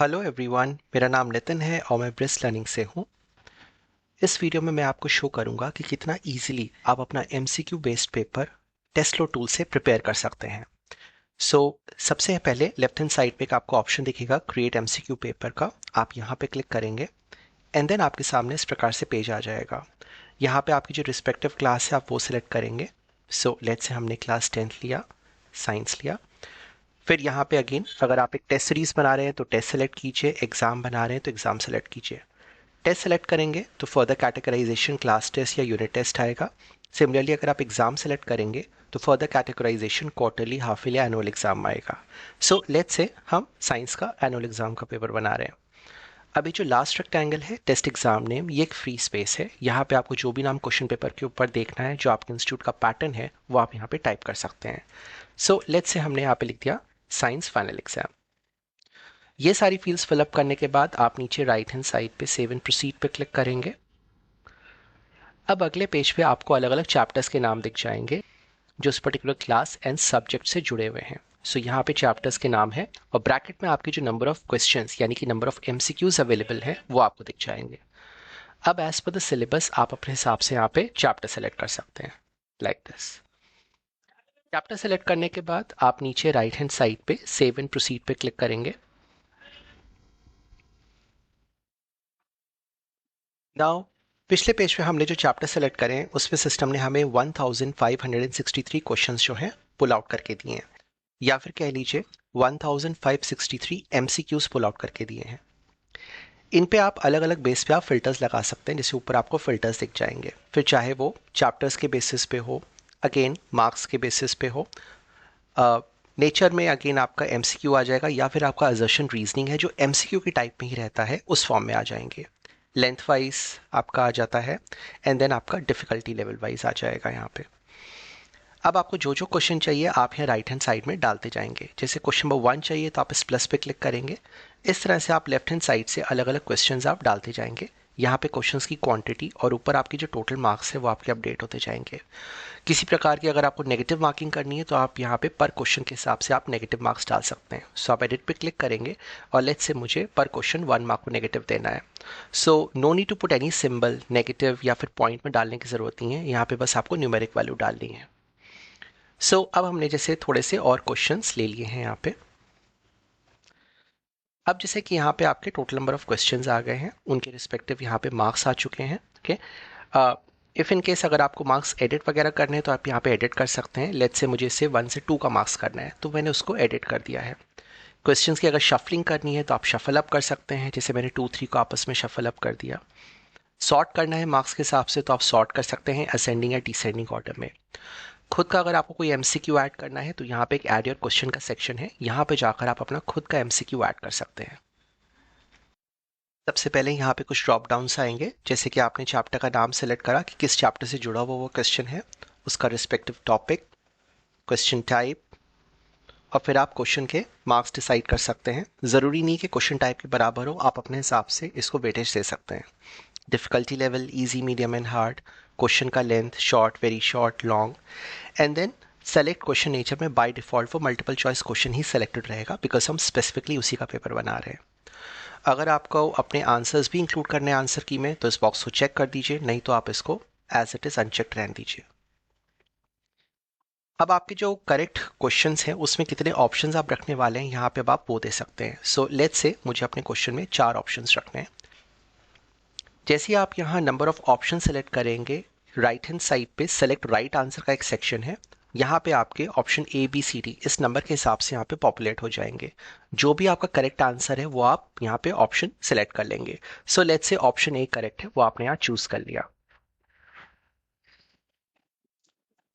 Hello everyone, मेरा नाम नितिन है और मैं ब्रिस लर्निंग से हूँ। इस वीडियो में मैं आपको शो करूँगा कि कितना इजीली आप अपना एमसीक्यू बेस्ड पेपर टेस्टलो टूल से प्रिपेयर कर सकते हैं। सबसे पहले लेफ्ट हैंड साइड पे एक आपको ऑप्शन दिखेगा क्रिएट एमसीक्यू पेपर का। आप यहाँ पे क्लिक करेंगे एंड देन आपके सामने इस प्रकार से पेज आ जाएगा। यहाँ पे आपकी जो रिस्पेक्टिव क्लास है आप वो सिलेक्ट करेंगे। लेट्स से हमने क्लास 10th लिया, साइंस लिया। फिर यहाँ पे अगेन अगर आप एक टेस्ट सीरीज बना रहे हैं तो टेस्ट सेलेक्ट कीजिए, एग्जाम बना रहे हैं तो एग्जाम सेलेक्ट कीजिए। टेस्ट सेलेक्ट करेंगे तो फर्दर कैटेगराइजेशन क्लास टेस्ट या यूनिट टेस्ट आएगा। सिमिलरली अगर आप एग्जाम सेलेक्ट करेंगे तो further categorisation quarterly, half yearly, annual exam आएगा। लेट्स से हम साइंस का एनुअल एग्जाम का पेपर बना रहे हैं। अभी जो लास्ट रेक्टेंगल है टेस्ट एग्जाम नेम, ये एक फ्री स्पेस है। यहाँ पे आपको जो भी नाम क्वेश्चन पेपर के ऊपर देखना है, जो आपके इंस्टीट्यूट का पैटर्न है, वो आप यहाँ पे टाइप कर सकते हैं। लेट्स से हमने यहाँ पे लिख दिया साइंस फाइनल एग्जाम। ये सारी फील्ड्स फिलअप करने के बाद आप नीचे राइट हैंड साइड पे सेव एंड प्रोसीड पे क्लिक करेंगे। अब अगले पेज पे आपको अलग अलग चैप्टर्स के नाम दिख जाएंगे जो उस पर्टिकुलर क्लास एंड सब्जेक्ट से जुड़े हुए हैं। यहाँ पे चैप्टर्स के नाम है और ब्रैकेट में आपके जो नंबर ऑफ क्वेश्चंस यानी कि नंबर ऑफ एमसीक्यूज अवेलेबल है वो आपको दिख जाएंगे। अब एज पर द सिलेबस आप अपने हिसाब से यहाँ पे चैप्टर सेलेक्ट कर सकते हैं लाइक दिस। चैप्टर सेलेक्ट करने के बाद आप नीचे राइट हैंड साइड पे सेव एंड प्रोसीड पे क्लिक करेंगे। नाउ पिछले पेज पे हमने जो चैप्टर सेलेक्ट करे हैं उसमें सिस्टम ने हमें 1563 क्वेश्चंस जो हैं पुल आउट करके दिए हैं, या फिर कह लीजिए 1563 एमसीक्यूज पुल आउट करके दिए हैं। इन पे आप अलग अलग बेस पे आप फिल्टर्स लगा सकते हैं, जैसे ऊपर आपको फिल्टर्स दिख जाएंगे। फिर चाहे वो चैप्टर्स के बेसिस पे हो, अगेन मार्क्स के बेसिस पे हो, नेचर में अगेन आपका एमसीक्यू आ जाएगा, या फिर आपका असर्शन रीजनिंग है जो एमसीक्यू की टाइप में ही रहता है उस फॉर्म में आ जाएंगे। लेंथ वाइज आपका आ जाता है एंड देन आपका डिफिकल्टी लेवल वाइज आ जाएगा यहाँ पे। अब आपको जो जो क्वेश्चन चाहिए आप यहाँ राइट हैंड साइड में डालते जाएंगे। जैसे क्वेश्चन नंबर 1 चाहिए तो आप इस प्लस पे क्लिक करेंगे। इस तरह से आप लेफ्ट हैंड साइड से अलग अलग क्वेश्चंस आप डालते जाएंगे। यहाँ पे क्वेश्चंस की क्वांटिटी और ऊपर आपकी जो टोटल मार्क्स है वो आपके अपडेट होते जाएंगे। किसी प्रकार की अगर आपको नेगेटिव मार्किंग करनी है तो आप यहाँ पे पर क्वेश्चन के हिसाब से आप नेगेटिव मार्क्स डाल सकते हैं। आप एडिट पे क्लिक करेंगे और लेट्स से मुझे पर क्वेश्चन 1 मार्क को नेगेटिव देना है। No need to put any symbol negative या फिर पॉइंट में डालने की ज़रूरत नहीं है, यहाँ पे बस आपको न्यूमेरिक वैल्यू डालनी है। अब हमने जैसे थोड़े से और क्वेश्चंस ले लिए हैं यहाँ पे। अब जैसे कि यहाँ पे आपके टोटल नंबर ऑफ क्वेश्चंस आ गए हैं, उनके रिस्पेक्टिव यहाँ पे मार्क्स आ चुके हैं। ओके, इफ़ इन केस अगर आपको मार्क्स एडिट वगैरह करने हैं तो आप यहाँ पे एडिट कर सकते हैं। लेट्स से मुझे इसे 1 से 2 का मार्क्स करना है तो मैंने उसको एडिट कर दिया है। क्वेश्चंस की अगर शफलिंग करनी है तो आप शफल अप कर सकते हैं, जैसे मैंने 2-3 को आपस में शफल अप कर दिया। सॉर्ट करना है मार्क्स के हिसाब से तो आप सॉर्ट कर सकते हैं असेंडिंग या डिसेंडिंग ऑर्डर में। खुद का अगर आपको कोई एमसीक्यू ऐड करना है तो यहाँ पे एक ऐड योर क्वेश्चन का सेक्शन है, यहाँ पे जाकर आप अपना खुद का एमसीक्यू ऐड कर सकते हैं। सबसे पहले यहाँ पे कुछ ड्रॉप डाउन्स आएंगे, जैसे कि आपने चैप्टर का नाम सेलेक्ट करा कि किस चैप्टर से जुड़ा हुआ वो क्वेश्चन है, उसका रिस्पेक्टिव टॉपिक, क्वेश्चन टाइप, और फिर आप क्वेश्चन के मार्क्स डिसाइड कर सकते हैं। ज़रूरी नहीं कि क्वेश्चन टाइप के बराबर हो, आप अपने हिसाब से इसको वेटेज दे सकते हैं। Difficulty level easy, medium and hard, question का length short, very short, long, and then select question nature में बाय डिफ़ॉल्ट वो मल्टीपल चॉइस क्वेश्चन ही सेलेक्टेड रहेगा, बिकॉज हम स्पेसिफिकली उसी का पेपर बना रहे हैं। अगर आपको अपने आंसर्स भी इंक्लूड करने हैं आंसर की में तो इस बॉक्स को चेक कर दीजिए, नहीं तो आप इसको एज इट इज़ अनचेक्ड रहने दीजिए। अब आपके जो करेक्ट क्वेश्चंस हैं उसमें कितने ऑप्शंस आप रखने वाले हैं यहाँ पे अब आप वो दे सकते हैं। लेट्स से मुझे अपने क्वेश्चन में 4 ऑप्शंस रखने हैं। जैसे ही आप यहाँ नंबर ऑफ ऑप्शन सेलेक्ट करेंगे, राइट हैंड साइड पे सेलेक्ट राइट आंसर का एक सेक्शन है, यहाँ पे आपके option A B C D इस नंबर के हिसाब से यहाँ पे पॉपुलेट हो जाएंगे। जो भी आपका करेक्ट आंसर है वो आप यहाँ पे ऑप्शन सेलेक्ट कर लेंगे। Let's say option A correct है, वो आपने यहाँ चूज कर लिया।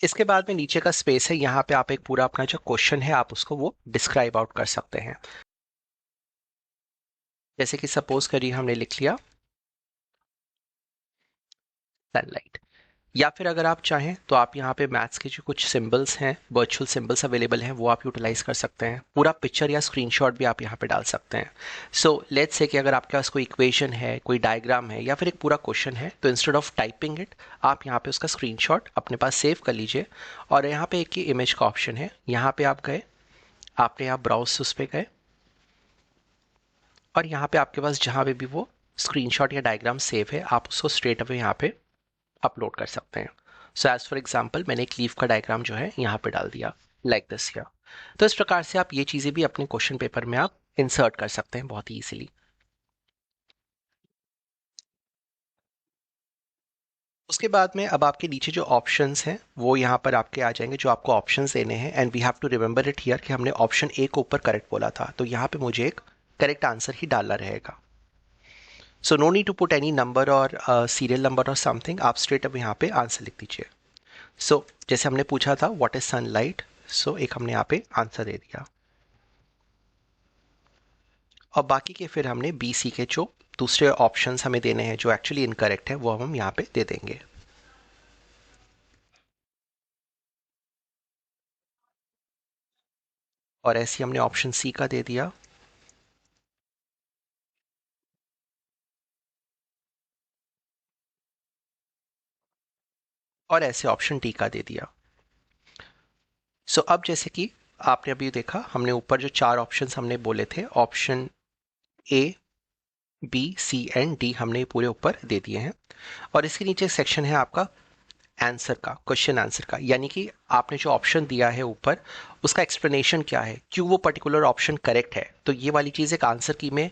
इसके बाद में नीचे का स्पेस है, यहाँ पे आप एक पूरा अपना जो क्वेश्चन है आप उसको वो डिस्क्राइब आउट कर सकते हैं। जैसे कि सपोज करिए हमने लिख लिया सनलाइट, या फिर अगर आप चाहें तो आप यहाँ पे मैथ्स के जो कुछ सिंबल्स हैं, वर्चुअल सिंबल्स अवेलेबल हैं, वो आप यूटिलाइज कर सकते हैं। पूरा पिक्चर या स्क्रीनशॉट भी आप यहाँ पे डाल सकते हैं। लेट्स से कि अगर आपके पास कोई इक्वेशन है, कोई डायग्राम है या फिर एक पूरा क्वेश्चन है तो इंस्टेड ऑफ टाइपिंग इट आप यहाँ पे उसका स्क्रीनशॉट अपने पास सेव कर लीजिए। और यहाँ पे एक ही इमेज का ऑप्शन है, यहाँ पे आप गए, आपने यहाँ ब्राउज उस पर गए और यहाँ पे आपके पास जहाँ पे भी वो स्क्रीनशॉट या डायग्राम सेव है आप उसको स्ट्रेट अवे यहाँ पे अपलोड कर सकते हैं। सो एज फॉर एग्जाम्पल मैंने एक लीफ का डायग्राम जो है यहाँ पे डाल दिया लाइक दिस हियर। तो इस प्रकार से आप ये चीज़ें भी अपने क्वेश्चन पेपर में आप इंसर्ट कर सकते हैं बहुत ही ईजिली। उसके बाद में अब आपके नीचे जो ऑप्शंस हैं वो यहाँ पर आपके आ जाएंगे जो आपको ऑप्शंस देने हैं, and we have to remember it here कि हमने ऑप्शन ए को ऊपर करेक्ट बोला था, तो यहाँ पे मुझे एक करेक्ट आंसर ही डालना रहेगा। So no need to put any number और सीरियल नंबर और समथिंग, आप स्ट्रेट अब यहाँ पे आंसर लिख दीजिए। सो जैसे हमने पूछा था व्हाट इज सनलाइट, सो एक हमने यहाँ पे आंसर दे दिया, और बाकी के फिर हमने बी सी के जो दूसरे ऑप्शंस हमें देने हैं जो एक्चुअली इनकरेक्ट है वो हम यहाँ पे दे देंगे। और ऐसे ही हमने ऑप्शन सी का दे दिया, और ऐसे ऑप्शन डी का दे दिया। सो अब जैसे कि आपने अभी देखा हमने ऊपर जो चार ऑप्शंस हमने बोले थे, option A B C and D हमने पूरे ऊपर दे दिए हैं। और इसके नीचे सेक्शन है आपका आंसर का, क्वेश्चन आंसर का, यानी कि आपने जो ऑप्शन दिया है ऊपर उसका एक्सप्लेनेशन क्या है, क्यों वो पर्टिकुलर ऑप्शन करेक्ट है। तो ये वाली चीज़ एक आंसर की में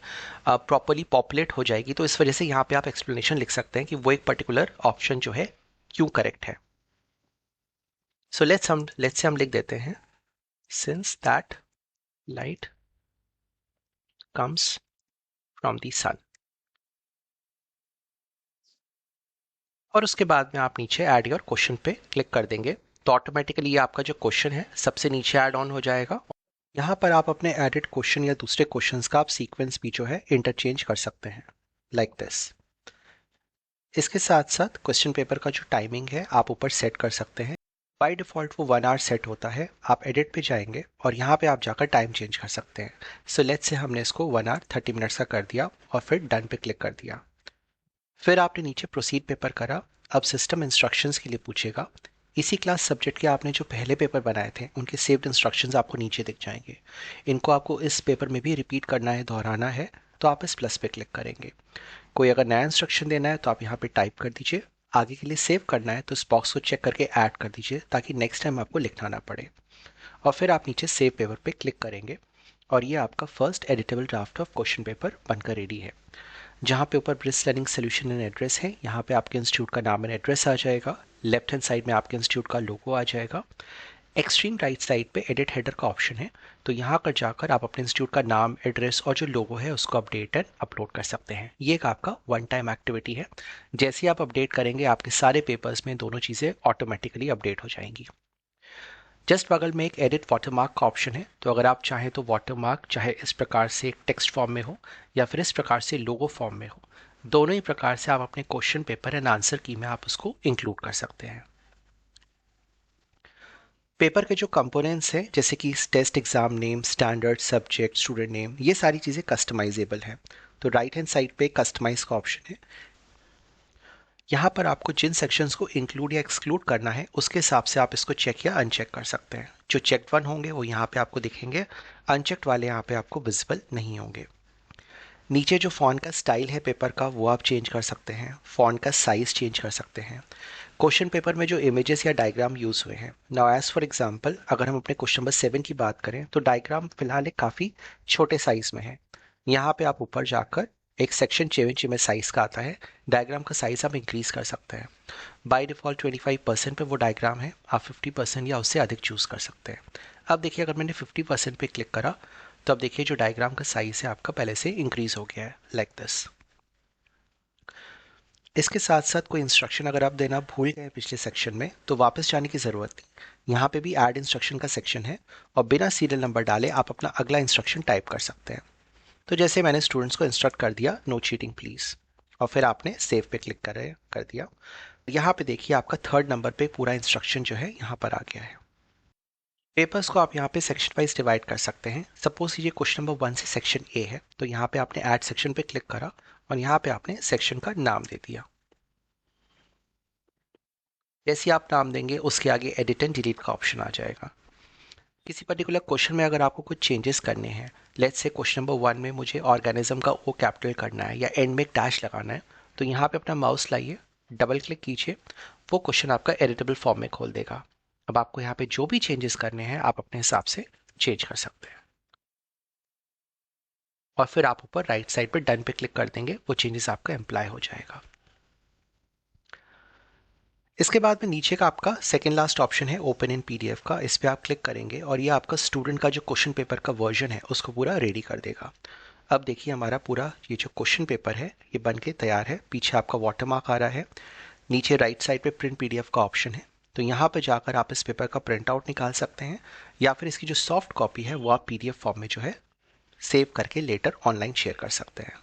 प्रॉपरली पॉपुलेट हो जाएगी, तो इस वजह से यहाँ पे आप एक्सप्लेनेशन लिख सकते हैं कि वो एक पर्टिकुलर ऑप्शन जो है क्यों करेक्ट है। सो लेट्स से हम लिख देते हैं since that light comes from the sun. और उसके बाद में आप नीचे ऐड योर क्वेश्चन पे क्लिक कर देंगे, तो ऑटोमेटिकली ये आपका जो क्वेश्चन है सबसे नीचे ऐड ऑन हो जाएगा। यहाँ पर आप अपने एडिट क्वेश्चन या दूसरे क्वेश्चंस का आप सीक्वेंस भी जो है इंटरचेंज कर सकते हैं लाइक दिस। इसके साथ साथ क्वेश्चन पेपर का जो टाइमिंग है आप ऊपर सेट कर सकते हैं। बाय डिफ़ॉल्ट वो 1 आवर सेट होता है, आप एडिट पे जाएंगे और यहाँ पे आप जाकर टाइम चेंज कर सकते हैं। सो लेट्स से हमने इसको 1 आवर 30 मिनट्स का कर दिया और फिर डन पे क्लिक कर दिया। फिर आपने नीचे प्रोसीड पेपर करा। अब सिस्टम इंस्ट्रक्शंस के लिए पूछेगा। इसी क्लास सब्जेक्ट के आपने जो पहले पेपर बनाए थे उनके सेव्ड इंस्ट्रक्शंस आपको नीचे दिख जाएंगे। इनको आपको इस पेपर में भी रिपीट करना है, दोहराना है, तो आप इस प्लस पे क्लिक करेंगे। कोई अगर नया इंस्ट्रक्शन देना है तो आप यहाँ पे टाइप कर दीजिए। आगे के लिए सेव करना है तो इस बॉक्स को चेक करके ऐड कर दीजिए ताकि नेक्स्ट टाइम आपको लिखना ना पड़े। और फिर आप नीचे सेव पेपर पे क्लिक करेंगे और ये आपका first editable draft of question paper बनकर रेडी है। जहाँ पे ऊपर bridge learning solution and address है, यहाँ पे आपके इंस्टीट्यूट का नाम एंड एड्रेस आ जाएगा। लेफ्ट हैंड साइड में आपके इंस्टीट्यूट का लोगो आ जाएगा। एक्सट्रीम राइट साइड पे एडिट हेडर का ऑप्शन है, तो यहाँ पर जाकर आप अपने इंस्टीट्यूट का नाम, एड्रेस और जो लोगो है उसको अपडेट एंड अपलोड कर सकते हैं। ये एक आपका वन टाइम एक्टिविटी है। जैसे ही आप अपडेट करेंगे आपके सारे पेपर्स में दोनों चीज़ें ऑटोमेटिकली अपडेट हो जाएंगी। जस्ट बगल में एक एडिट वाटरमार्क का ऑप्शन है, तो अगर आप चाहें तो वाटरमार्क चाहे इस प्रकार से एक टेक्स्ट फॉर्म में हो या फिर इस प्रकार से लोगो फॉर्म में हो, दोनों ही प्रकार से आप अपने क्वेश्चन पेपर एंड आंसर की में आप उसको इंक्लूड कर सकते हैं। पेपर के जो कंपोनेंट्स हैं जैसे कि test exam name, standard, subject, student name, ये सारी चीज़ें कस्टमाइजेबल हैं। तो राइट हैंड साइड पे कस्टमाइज का ऑप्शन है। यहाँ पर आपको जिन सेक्शंस को इंक्लूड या एक्सक्लूड करना है उसके हिसाब से आप इसको चेक या अनचेक कर सकते हैं। जो चेक्ड वन होंगे वो यहाँ पे आपको दिखेंगे, अनचेक्ड वाले यहाँ पे आपको विजिबल नहीं होंगे। नीचे जो फॉन्ट का स्टाइल है पेपर का वो आप चेंज कर सकते हैं, फॉन्ट का साइज चेंज कर सकते हैं। क्वेश्चन पेपर में जो इमेजेस या डायग्राम यूज़ हुए हैं, नाउ एज फॉर एग्जांपल अगर हम अपने क्वेश्चन नंबर 7 की बात करें तो डायग्राम फिलहाल एक काफ़ी छोटे साइज में है। यहाँ पे आप ऊपर जाकर एक सेक्शन चेंज में साइज का आता है, डायग्राम का साइज आप इंक्रीज कर सकते हैं। बाय डिफ़ॉल्ट 25% पे वो डायग्राम है, आप 50% या उससे अधिक चूज़ कर सकते हैं। अब देखिए अगर मैंने 50% पे क्लिक करा तो अब देखिए जो डायग्राम का साइज है आपका पहले से इंक्रीज हो गया है लाइक दिस। इसके साथ साथ कोई इंस्ट्रक्शन अगर आप देना भूल गए पिछले सेक्शन में तो वापस जाने की ज़रूरत नहीं, यहाँ पे भी ऐड इंस्ट्रक्शन का सेक्शन है और बिना सीरियल नंबर डाले आप अपना अगला इंस्ट्रक्शन टाइप कर सकते हैं। तो जैसे मैंने स्टूडेंट्स को इंस्ट्रक्ट कर दिया नो चीटिंग प्लीज़, और फिर आपने सेव पे क्लिक कर दिया। यहाँ पे देखिए आपका थर्ड नंबर पे पूरा इंस्ट्रक्शन जो है यहाँ पर आ गया है। पेपर्स को आप यहाँ पे सेक्शन वाइज डिवाइड कर सकते हैं। सपोज ये क्वेश्चन नंबर 1 से सेक्शन ए है, तो यहाँ पे आपने ऐड सेक्शन पे क्लिक करा और यहाँ पे आपने सेक्शन का नाम दे दिया। जैसे आप नाम देंगे उसके आगे एडिट एंड डिलीट का ऑप्शन आ जाएगा। किसी पर्टिकुलर क्वेश्चन में अगर आपको कुछ चेंजेस करने हैं, लेट्स से क्वेश्चन नंबर 1 में मुझे ऑर्गेनिज्म का ओ कैपिटल करना है या एंड में एक डैश लगाना है, तो यहाँ पे अपना माउस लाइए, डबल क्लिक कीजिए, वो क्वेश्चन आपका एडिटेबल फॉर्म में खोल देगा। अब आपको यहाँ पे जो भी चेंजेस करने हैं आप अपने हिसाब से चेंज कर सकते हैं, और फिर आप ऊपर राइट साइड पे डन पे क्लिक कर देंगे, वो चेंजेस आपका अप्लाई हो जाएगा। इसके बाद में नीचे का आपका सेकेंड लास्ट ऑप्शन है ओपन इन पीडीएफ का, इस पर आप क्लिक करेंगे और ये आपका स्टूडेंट का जो क्वेश्चन पेपर का वर्जन है उसको पूरा रेडी कर देगा। अब देखिए हमारा पूरा ये जो क्वेश्चन पेपर है ये बन के तैयार है। पीछे आपका वाटरमार्क आ रहा है, नीचे राइट साइड पे प्रिंट पीडीएफ का ऑप्शन है, तो यहाँ पे जाकर आप इस पेपर का प्रिंट आउट निकाल सकते हैं, या फिर इसकी जो सॉफ्ट कॉपी है वो आप पीडीएफ फॉर्म में जो है सेव करके लेटर ऑनलाइन शेयर कर सकते हैं।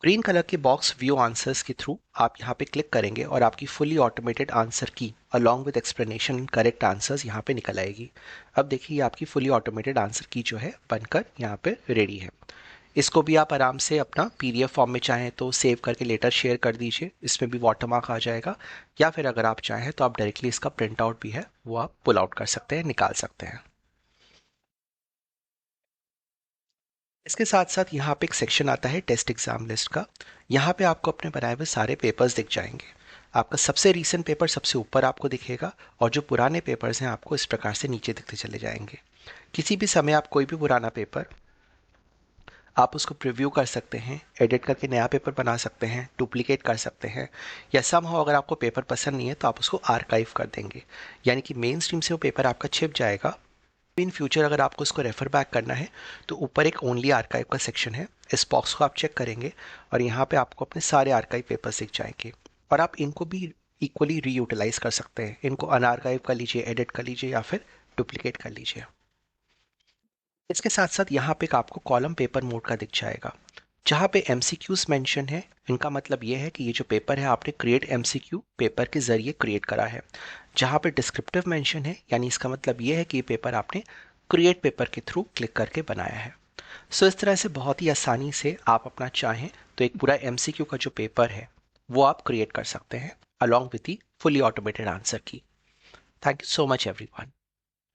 ग्रीन कलर के बॉक्स व्यू आंसर्स के थ्रू आप यहाँ पे क्लिक करेंगे और आपकी फुली ऑटोमेटेड आंसर की along with explanation and correct answers यहाँ पे निकल आएगी। अब देखिए आपकी फुली ऑटोमेटेड आंसर की जो है बनकर यहाँ पे रेडी है। इसको भी आप आराम से अपना पीडीएफ फॉर्म में चाहें तो सेव करके लेटर शेयर कर दीजिए, इसमें भी वाटरमार्क आ जाएगा, या फिर अगर आप चाहें तो आप डायरेक्टली इसका प्रिंट आउट भी है वो आप पुल आउट कर सकते हैं, निकाल सकते हैं। इसके साथ साथ यहाँ पे एक सेक्शन आता है टेस्ट एग्जाम लिस्ट का। यहाँ पे आपको अपने बनाए हुए सारे पेपर्स दिख जाएंगे। आपका सबसे रीसेंट पेपर सबसे ऊपर आपको दिखेगा, और जो पुराने पेपर्स हैं आपको इस प्रकार से नीचे दिखते चले जाएंगे। किसी भी समय आप कोई भी पुराना पेपर आप उसको प्रीव्यू कर सकते हैं, एडिट करके नया पेपर बना सकते हैं, डुप्लीकेट कर सकते हैं, या समहाउ अगर आपको पेपर पसंद नहीं है तो आप उसको आर्काइव कर देंगे, यानी कि मेन स्ट्रीम से वो पेपर आपका छिप जाएगा। इन फ्यूचर अगर आपको इसको रेफर बैक करना है तो ऊपर एक ओनली आर्काइव का सेक्शन है, इस बॉक्स को आप चेक करेंगे और यहाँ पे आपको अपने सारे आर्काइव पेपर्स दिख जाएंगे, और आप इनको भी इक्वली रीयूटिलाइज कर सकते हैं। इनको अनआर्काइव कर लीजिए, एडिट कर लीजिए, या फिर डुप्लीकेट कर लीजिए। इसके साथ साथ यहाँ पे एक आपको कॉलम पेपर मोड का दिख जाएगा, जहाँ पे एमसीक्यूज मेंशन है। इनका मतलब ये है कि ये जो पेपर है आपने क्रिएट एमसीक्यू पेपर के जरिए क्रिएट करा है। जहाँ पे डिस्क्रिप्टिव मेंशन है, यानी इसका मतलब ये है कि ये पेपर आपने क्रिएट पेपर के थ्रू क्लिक करके बनाया है। सो इस तरह से बहुत ही आसानी से आप अपना चाहें तो एक पूरा एमसीक्यू का जो पेपर है वो आप क्रिएट कर सकते हैं along with the fully automated answer key. Thank you so much everyone.